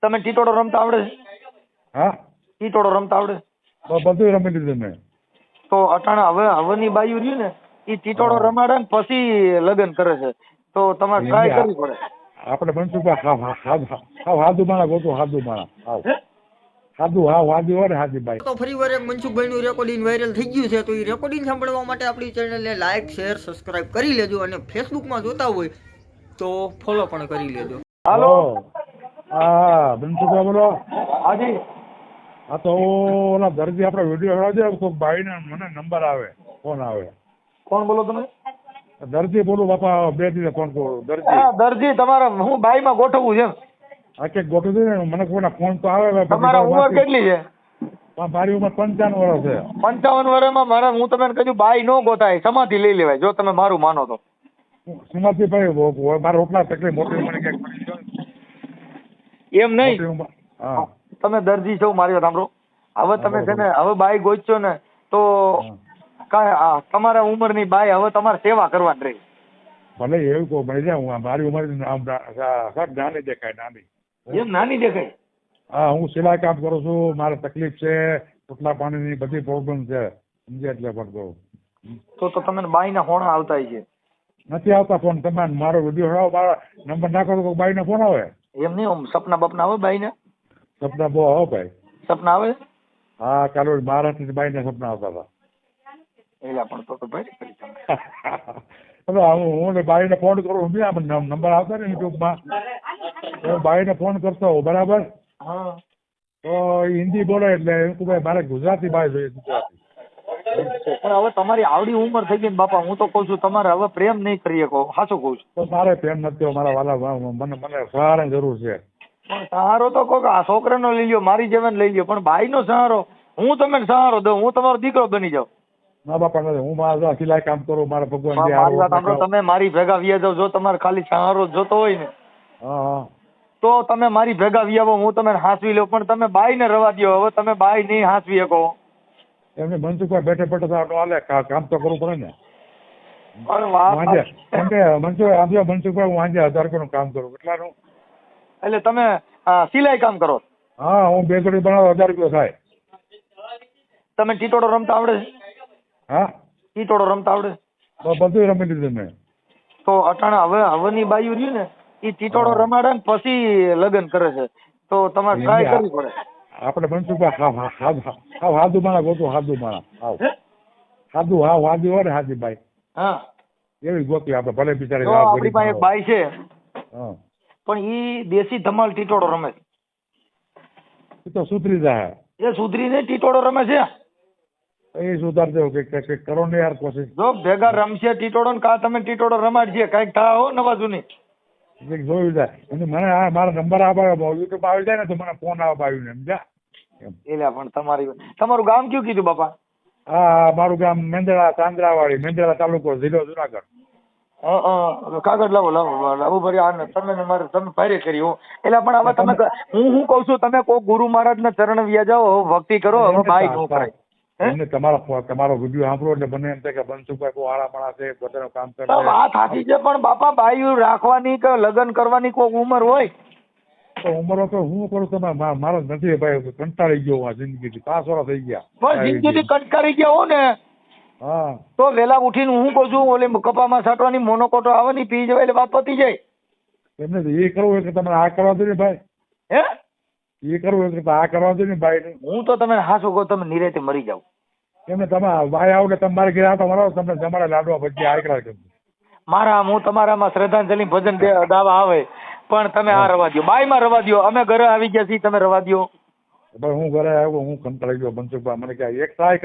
તમે ટીટોડો રમતા આવડે છે? હા ટીટોડો રમતા આવડે? બધું રમી લીધું મેં. તો અટાણે હવની બાયુ રહ્યું ને એ ટીટોડો રમાડે ને પછી લગ્ન કરે છે, તો તમારે ટ્રાય કરવી પડે. આપણે મનસુખભાઈ હાદુ માણા ગોતું, હાદુ માણા હાદુ હાદી હોય ને હાદીભાઈ. તો ફરી વાર એક મનસુખભાઈ નું રેકોર્ડિંગ વાયરલ થઈ ગયું છે, તો એ રેકોર્ડિંગ સાંભળવા માટે આપણી ચેનલને લાઈક શેર સબસ્ક્રાઇબ કરી લેજો, અને ફેસબુકમાં જોતા હોય તો ફોલો પણ કરી લેજો. હાલો. હા મનસુખભાઈ બોલો. હાજી. હા તો ઓલા દરજી આપણે વિડીયો હરાવજો તો ભાઈને મને નંબર આવે, ફોન આવે. કોણ બોલો તમે? દરજી બોલું બાપા, બે દિવસે ફોન કરું. દરજી. હા દરજી, તમારે હું બાઈ માં ગોઠવવું છે. આ કે ગોઠવી દે ને, મને કોઈના ફોન તો આવે. તમારા ઉંમર કેટલી છે? મારી ઉંમર 55 વર્ષ છે. 55 વર્ષમાં મારે, હું તમને કહ્યું બાઈ નો ગોતાય, સમાધિ લઈ લેવાય, જો તમે મારું માનો તો. સમાધિ ભાઈ મારે ઓટલા તકલીફ મોટી ઉંમરે ક્યાંક મળી જાય. એમ નહીં. હા તમે દરજી છો, મારી વાત સાંભળો. હવે તમે છે ને, હવે બાઈ ગોચશો ને તો કાંઈ તમારા ઉંમરની બાઈ હવે તમારે સેવા કરવાની રહી. ભલે એવું કહું મળી જાય. મારી ઉંમર નાની દેખાય, નાની. એમ નાની દેખાય? હા, હું સિલાઈ કામ કરું છું, મારે તકલીફ છે, પોટલા પાણીની બધી પ્રોબ્લેમ છે, સમજે એટલે પણ કહું. તો તમે બાઈના હોણા આવતા છે? નથી આવતા ફોન. તમે મારો વિડીયો હરાવો, મારા નંબર નાખો તો બાઈને ફોન આવે. એમ નહીં, સપના બપના આવે બાઈને? સપના બહુ આવે ભાઈ. સપના આવે? હા, કાલે મહારાષ્ટ્રની બાઈને સપના આવતા હતા. એલા પણ તો ભાઈ કરી તમે. હું બાઈને ફોન કરું, નંબર આવતા ને યુટ્યુબમાં, હું બાઈને ફોન કરતો હોઉં, બરાબર? હા. તો હિન્દી બોલે એટલે ભાઈ મારે ગુજરાતી બાઈ જોઈએ, ગુજરાતી. પણ હવે તમારી આવડી ઉંમર થઈ ગઈ ને બાપા, હું તો કઉ છું તમારે હવે પ્રેમ નહીં કરી શકો, સાચું કઉ છું. તો મારે પ્રેમ નથી, મારા વાલા મને સહારાની જરૂર છે. પણ સહારો તો કહો કે આ છોકરાનો લઈ લ્યો, મારી જેવાને લઈ લ્યો, પણ બાઈનો સહારો હું તમને સહારો દઉં, હું તમારો દીકરો બની જાઉં. ના બાપા નથી, હું મારા સિલાઈ કામ કરું, મારા ભગવાન. મારી વાત સાંભળો, તમે મારી ભેગા વ્યા જાવ, જો તમારે ખાલી સહારો જોતો હોય ને તો તમે મારી ભેગા વ્યાવો, હું તમે હાંસવી લઉં, પણ તમે બાઈને રવા દો. હવે તમે બાઈ નહીં હાંસવી શકો. એમને મનસુખભાઈ બેઠે હાલે કામ તો કરવું પડે ને. મનસુખભાઈ હું આજે 1000 રૂપિયાનું કામ કરું. કેટલાનું? એટલે તમે સિલાઈ કામ કરો? હા, હું બેકરી બનાવું, 1000 રૂપિયા થાય. તમે ટીટોડો રમતા આવડે છે? હા, ટીટોડો રમતા આવડે? બધું રમી લીધું મેં. તો અટાણે હવની બાયુ રહ્યું ને એ ટીટોડો રમાડે ને પછી લગ્ન કરે છે, તો તમારે ટ્રાય કરવી પડે. આપણે મનસુખભાઈ હાદુ માણા ગોતું, હાદુ માણા હાદુ હાદી હોય ને હાદીભાઈ. હા, એવી ગોતી આપણે. ભલે બિચારી આપણી પાસે એક બાઈ છે, હા, પણ ઈ દેશી ધમાલ ટીટોડો રમે છે. એ તો સુધરી જાય. એ સુધરીને ટીટોડો રમે છે. એ સુધારજો કે કરો ને યાર કોશિશ. જો ભેગા રમશે ટીટોડો ને કા તમે ટીટોડો રમાડશે, કઈક થાય હો નવા જૂની. જોયું જાય. મને મારા નંબર આવે, યુટ્યુબ આવી જાય ને તો મને ફોન આવે બાયું ને, સમજ્યા? એટલે પણ તમારું ગામ કયું કીધું બાપા? હા, મારું ગામ મેંદરા, ચાંદ્રાવાડી, મેંદરા તાલુકો, જિલ્લો જુનાગઢ. કાગળ લાવો ભરી તમે ભારે કરી હો. એટલે પણ હવે તમે, હું કઉ છું, તમે કોઈ ગુરુ મહારાજ ના ચરણ વ્યા જાઓ, ભક્તિ કરો, હવે બાઈ નો કરાય. તમારો વિડીયો સાંભળો એટલે મને એમ થાય કે મનસુખભાઈ કોઈ આળા માણસ છે, પોતાનું કામ કરે. વાત સાચી છે, પણ બાપા બાઈ રાખવાની કે લગ્ન કરવાની કોઈ ઉંમર હોય તો ઉંમરો તો હું કરું, તમે મારો નથી ભાઈ, કંટાળી ગયો આ જિંદગીથી. 5 વર્ષ થઈ ગયા જિંદગીથી કંટાળી ગયા હો ને. હા, તો વેલા ઉઠીને હું કહું છું, ઓલી કપામાં સાટવાની મોનોકોટો આવવાની પી જવાય એટલે વાત પતી જાય. એમને એ કરવું હોય કે તમે આ કરવા દો ને ભાઈ. હે, એ કરવું હોય કે આ કરવા દો ને ભાઈ. હું તો તમે હાસો કહો, તમે નિરાતે મરી જાવ. એમને તમે ભાઈ આવો ને તમારે ઘરે આવતા મારો, તમને જમાડે લાડવા ભજી આકડા કે હું તમારામાં શ્રદ્ધાંજલિ ભજન દાવા આવે, પણ તમે આ રવા દો, બાઈ માં રવા દો. અમે ઘરે આવી ગયા છીએ, તમે રવા દો. ભાઈ હું ઘરે આવ્યો, હું કંટાળી ગયો. મનસુખભાઈ મને કહે એક ટ્રાય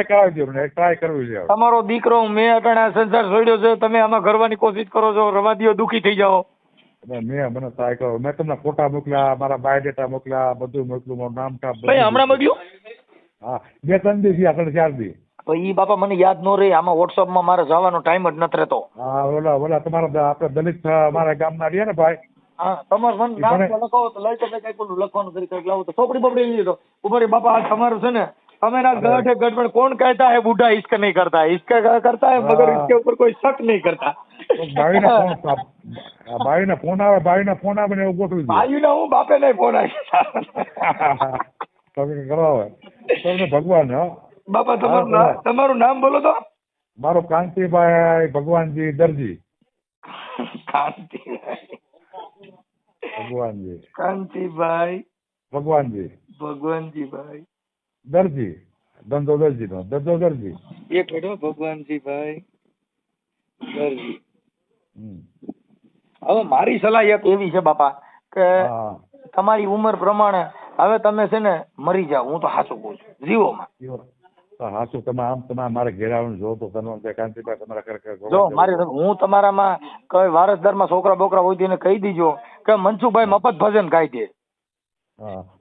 કરાવી દો, એક ટ્રાય કરવી છે. તમારો દીકરો મેં અટાણે સંસાર છોડ્યો છે, તમે આમાં કરવાની કોશિશ કરો છો, રવા દો, દુઃખી થઈ જાઓ. મને ટ્રાય કરો. મેં તમને ફોટા મોકલ્યા, મારા બાયોડેટા મોકલ્યા, બધું મોકલું, મારું નામ ટાપ. હમણાં મોકલ્યું? હા, 2-3 દી થયા, 3-4 દી. તો ઈ બાપા મને યાદ ન રહે, આમાં WhatsApp માં મારે જવાનો ટાઈમ જ નથી રહેતો. હા, ઓલા તમારા આપણે દલિત મારા ગામના રહ્યા ને ભાઈ. હા, તમારું નામ લખાવો તો લઈ તો કઈ લખવાનું કરી કઈક લાવો તો ચોપડી બપડી લીધો ઉપર બાપા. આ તમારું છે ને हमें ना गठ है गठ में कौन कहता है बूढ़ा इसका नहीं करता है, इसका करता है मगर इसके ऊपर कोई शक नहीं करता. તો બાઈને ફોન આવે ને એવું ગોઠવી દો. ભાઈ ને હું બાપે નહીં ફોન આવી તમે કરાવે તમને ભગવાન. હા બાપા તમારું નામ બોલો તો. મારો કાંતિભાઈ ભગવાનજી દરજી. ભગવાનજી કાંતિભાઈ ભગવાનજીભાઈ દરજી. ધંધો દરજી નો ધંધો દરજી. એક મિનિટ ભગવાનજીભાઈ દરજી. હવે મારી સલાહ એક એવી છે બાપા કે તમારી ઉંમર પ્રમાણે હવે તમે છે ને મરી જાઓ. હું તો સાચું કહું છું, જીવોમાં. હાચું તમે આમ તમે મારે ઘેર આવીને જો તો તમે કાંતિભાઈ તમારા ખરેખર જો મારે હું તમારામાં કઈ વારસદારમાં છોકરા બોકરા હોય તેને કહી દીજો કે મનસુખભાઈ મફત ભજન ગાય દે.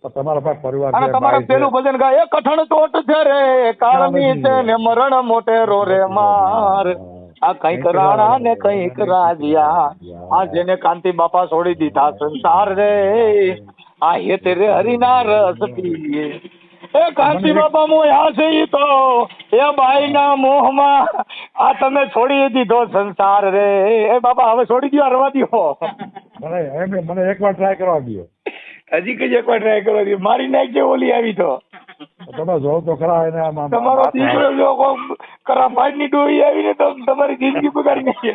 તો તમારા પાસે પરિવાર અને તમારા પેલું ભજન ગાય કઠણ ચોટ છે રે કાળની છે ને મરણ મોટેરો રે માર આ કઈક રાણા ને કઈક રાજ્યા આ જેને કાંતિ બાપા છોડી દીધા સંસાર રે આ હે તેરે હરિના રસ પીએ. એ કાંતિ બાપા મોયા છે ઈ તો એ બાઈ ના મોહમાં આ તમે છોડી દીધો સંસાર રે. એ બાપા હવે છોડી દો, રવા દો. મને એકવાર ટ્રાય કરવા દો. હજી કઈ એકવાર ટ્રાય કરવા દો. મારી નાખ જે ઓલી આવી તો તમે જો તો ખરા એને તમારો દીકરો જો કરા પાડ ની ડોહી આવીને તો તમારી જિંદગી બગાડી નાખે.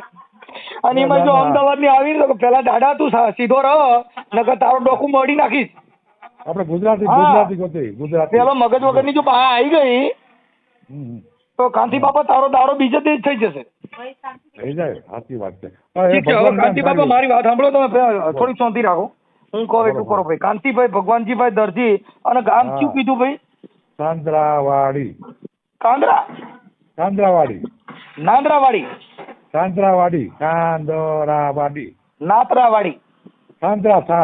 અને એમાં જો અમદાવાદ ની આવી તો પેલા દાડા તું સીધો રહો નકર તારો ડોકું મળી નાખીશ. આપણે ગુજરાતી ગુજરાતી પેલો મગજ વગર ની જો બહાર આવી ગઈ તો કાંતિ બાપા તારો દાડો બીજે જ થઈ જશે. થઈ જાય. સાચી વાત છે. ઠીક છે. હવે કાંતિ બાપા મારી વાત સાંભળો, તમે થોડીક શાંતિ રાખો. હું કહું એટલું કરો ભાઈ. કાંતિભાઈ ભગવાનજીભાઈ દરજી અને ગામ શું કીધું ભાઈ? સાંદ્રાવાડી. નાંદરાવાડી નાંદરાવાડી નાંદરાવાડી સાંદ્રાવાડી.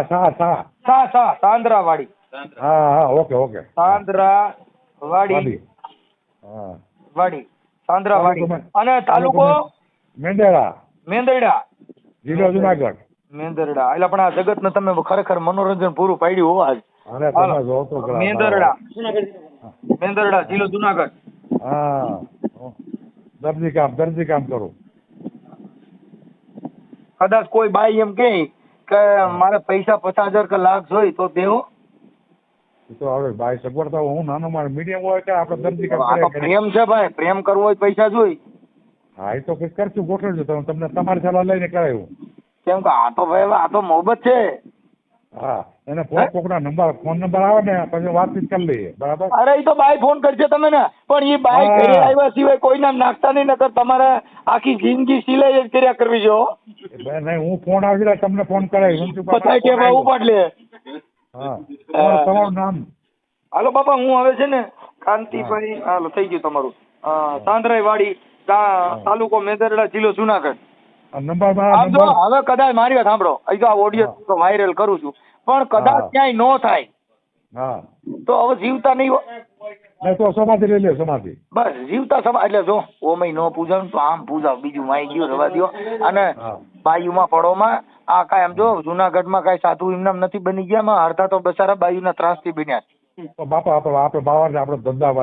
હા ઓકે સાંદ્રાવાડી સાંદ્રાવાડી. અને તાલુકો મેંદરડા જિલ્લો જુનાગઢ. મેંદરડા. એટલે પણ આ જગત ને તમે ખરેખર મનોરંજન પૂરું પાડ્યું હોવા જ. મેંદરડા જિલ્લો જુનાગઢ. હા દરજી કામ કરું. કદાચ કોઈ બાઈ એમ કે મારે પૈસા 50,000 કે લાખ જોઈ તો દેવો. તો હવે બાઈ સગવડતા હું નાનો મારો મીડિયમ હોય કે આપણે દરજી કામ પ્રેમ છે ભાઈ, પ્રેમ કરવો હોય પૈસા જોઈ. હા એ તો કઈ કરશું ગોઠવજો તમને તમારી સલાહ લઈને કરાયું. કેમ કે આ તો ભાઈ આ તો મોહબ્બત છે. હા એને ફોન નંબર આવે ને પછી વાતચીત કરી લઈએ. બરાબર. અરે એ તો બાઈ ફોન કરશે તમે ને, પણ એ બાઈ ઘરે આવ્યા સિવાય કોઈ નામ નાખતા નહીં, નકર તમારે આખી જિંદગી સિલાઈ જ કર્યા કરવી જો. નહીં હું ફોન આવી તમને ફોન કરાવી પતાય કે ભાઈ ઉપાડ લે. હા તમારું નામ. હાલો બાપા હું હવે છે ને કાંતિભાઈ, હાલો થઈ ગયું તમારું. સાંદ્રાવાડી તાલુકો મેંદરડા જિલ્લો જુનાગઢ. હવે કદાચ મારી વાત સાંભળો, અહીં તો આ ઓડિયો વાયરલ કરું છું, પણ કદાચ ક્યાંય નો થાય તો હવે જીવતા નહીં તો સમાધિ લઈ લે. સમાધિ બસ જીવતા એટલે જો ઓમય નો પૂજાવ તો આમ પૂજાવ, બીજું માઈ ગયું રવા દો. અને બાયુમાં પડોમાં આ કાંઈ આમ જો જુનાગઢમાં કાંઈ સાધુ એમનામ નથી બની ગયા. અડધા તો બચારા બાયુના ત્રાસથી બન્યા. બાપા આપણે બાવર ને આપણે ધંધારો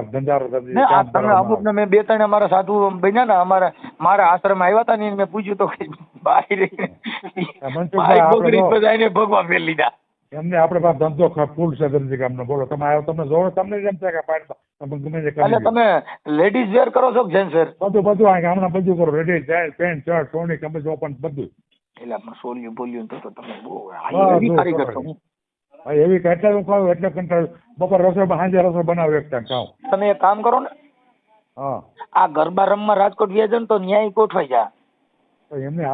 અમુક ને મેં 2-3 અમારા સાધુ બન્યા ને મારા આશ્રમ આવ્યા હતા ને મેં પૂછ્યું તો ભગવાન ફેર લીધા. એમને આપણે પાસે ધંધો ફૂલ છે દરજી કામ નો. બોલો તમે આવ્યો તમને જોવો તમને જેમ છે કે ગમે તે એટલે તમે લેડીઝ વેર કરો છો કે જેન્ટ્સ વેર? બધું હમણાં બધું કરો. રેડી પેન્ટ શર્ટ સોની કમે જો પણ બધું. એટલે આપણે સોલ્યું બોલ્યું તો તમે બહુ કારીગર છો. એવી એટલે હું કહું એટલે કંટાળ બપોર રસોઈ સાંજે રસોઈ બનાવું એક ટાઈમ ખાઉં. તમે એક કામ કરો ને, આ ગરબા રમવા રાજકોટ વ્યાજ ને તો ન્યાય ગોઠવાઈ જા. એમને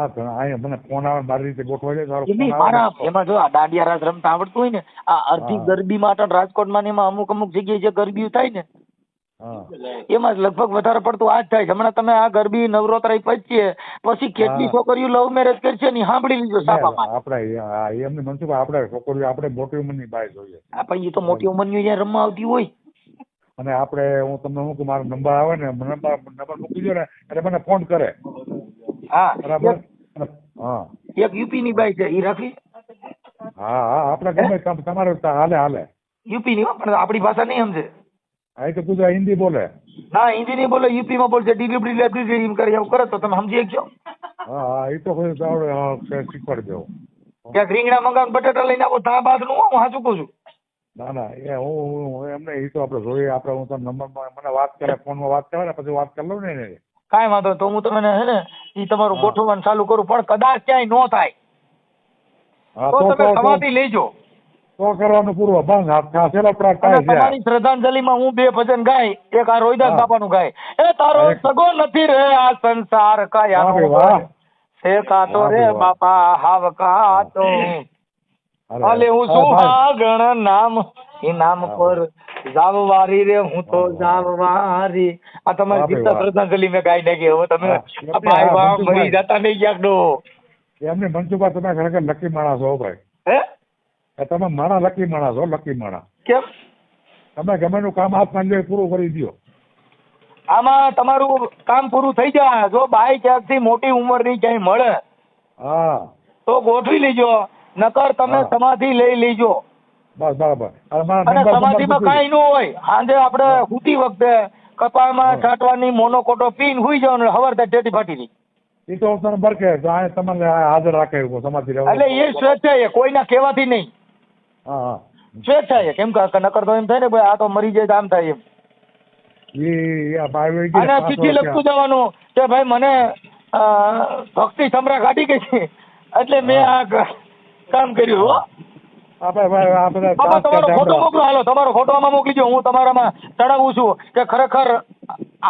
મને ફોન આવે મારી રીતે ગોઠવાઈ જાય. એમાં જો આ દાંડિયા રાસ રમતા આવડતું હોય ને, આ અડધી ગરબી માટે રાજકોટમાં ને એમાં અમુક જગ્યાએ જે ગરબી થાય ને એમાં લગભગ વધારે પડતું આ જ થાય છે. હમણાં તમે આ ગરબી નવરાત્રી પછી કેટલી છોકરીઓ લવ મેરેજ કરશે ને સાંભળી લીધો સાપામાં. આપણે એમને મનસુખ આપણે છોકરીઓ આપણે મોટી ઉંમરની બાઈ જોઈએ. પણ એ તો મોટી ઉંમરની જ્યાં રમવા આવતી હોય. અને આપણે હું તમને શું મારો નંબર આવે ને નંબર મૂકી દો ને એટલે મને ફોન કરે. હા બરાબર. હા એક યુપી ની બાઈ છે એ રાખી. હા આપણે ગમે તમારે હાલે યુપી ની પણ આપણી ભાષા નહીં સમજે. આ તો ગુજરાત હિન્દી બોલે. ના હિન્દી નહીં બોલે, યુપી માં બોલશે, ડિલિવરી એમ કરી એવું કરે તો તમે સમજી શકશો. હા હા એ તો કોઈ આવડે, હા, શીખવાડી દેવો. ક્યાંક રીંગણા મંગાવ બટાટા લઈને આવો તા બાદ નું હું સાચું કહું છું. ના ના એ હું એમને એ તો આપણે જોઈએ, આપણે હું તમને નંબરમાં મને વાત કરે, ફોનમાં વાત કરે ને પછી વાત કરી લઉં ને એને. કાંઈ વાંધો નહીં. તો હું તમને હે ને એ તમારું હા. ગોઠવવાનું ચાલુ કરું, પણ કદાચ ક્યાંય ન થાય હા તો તમે સમાધિ લેજો. તો કરવાનું પૂરું બંધ હાથ છેલ્લો પ્રાટ અને થાય છે. તમારી શ્રદ્ધાંજલિમાં હું 2 ભજન ગાય, એક આ રોહિદાસ હા. બાપાનું ગાય, એ તારો હા, એક- સગો નથી રે આ સંસાર વાહ ભાઈ કયા વાહ. છે કાતો વાહ રે ભાઈ વાહ. બાપા હાવ કાતો અરે, અલે હું અરે ભાઈ. સુહાગણ નામ એ નામ હા, પર જાવવારી રે હું તો વાહ, વાહ. જાવવારી. આ તમારી વાહ ભાઈ ગીતા વાહ. શ્રદ્ધાંજલિ મેં ગાઈ નાખી. હવે તમે હા, આ ભાઈ હા, વાહ મનસુખભાઈ. મરી જતા નહીં ક્યાંક ડો. એમને મનસુખભાઈ તમે ખરેખર લકી માણસ હો ભાઈ. હે એ તમે માણા લકી માણસ હો, લકી માણા. કેમ તમે ગમે નું કામ હાથમાં લ્યો એ પૂરું કરી દ્યો. આમાં તમારું કામ પૂરું થઈ જાય. જો બાઈ ક્યાંકથી મોટી ઉંમરની ક્યાંય મળે હા તો ગોઠવી લેજો, નકર તમે હા. સમાધિ લઈ લેજો. બસ બરાબર. અને મારા અને નંબર સમાધિમાં કાંઈ ન હોય. સાંજે આપણે હા. સૂતી વખતે કપાળમાં હા. છાંટવાની મોનોકોટો પીને હુઈ જાવ ને હવાર થાય ટેટી ફાટી રહી. એ તો તમને બરકે તો આ તમને હાજર રાખે એવું સમાધિ રહેવું. એટલે એ સ્વેચ્છાએ, કોઈના કહેવાથી નહીં, હા હા. સ્વેચ્છાએ. કેમ કે નકર તો એમ થાય ને ભાઈ આ તો મરી જાય તો આમ થાય એમ. આ ભાઈ વહી ગયા અને 5 ચિઠ્ઠી વર્ષ લખતું જવાનું કે ભાઈ મને ભક્તિ સમરા કાઢી ગઈ છે એટલે મેં આ કામ કર્યું. હો આપણે ભાઈ આ બધા બાબા તમારો ફોટો ગામડા. મોકલો, હાલો તમારો ફોટો આમાં મોકલી દો. હું તમારામાં ચડાવું છું કે ખરેખર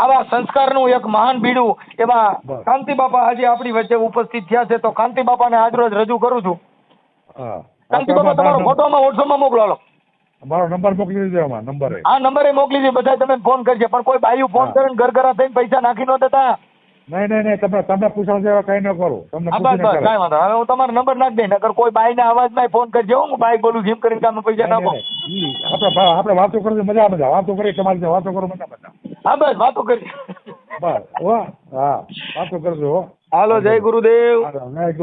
આવા સંસ્કારનું એક મહાન બીડું એમાં બસ. કાંતિ બાપા આજે આપણી વચ્ચે ઉપસ્થિત થયા છે, તો કાંતિ બાપાને આજરોજ રજૂ કરું છું. હા કાંતિ બાપા તમારો ફોટો આમાં વોટ્સઅપમાં મોકલો હાલો. મારો નંબર મોકલી દેજો આમાં નંબર. આ નંબરે મોકલી દે, બધા તમે ફોન કરજે, પણ કોઈ બાયું ફોન હા. કરે ને ઘરઘરા થઈને પૈસા નાખી ન દેતા. નહીં તમે પૂછવા જેવા કઈ ન કરું. તમને હા બસ પૂછીને બસ કરે. કાંઈ વાંધો. હવે હું તમારો નંબર નાખી દઈ, નકર કોઈ બાઈના અવાજમાં ફોન કરજો. હું બાઈ બોલું જેમ કરીને કામ પૈસા નહીં, નાખો. નહીં, નહીં. આપણે વાતો કરીએ મજા આવે. વાતો કરી તમારી સાથે વાતો કરો મજા. હા બસ વાતો કરી. બસ હો. હા વાતો કરજો હો. હાલો જય ગુરુદેવ. હા,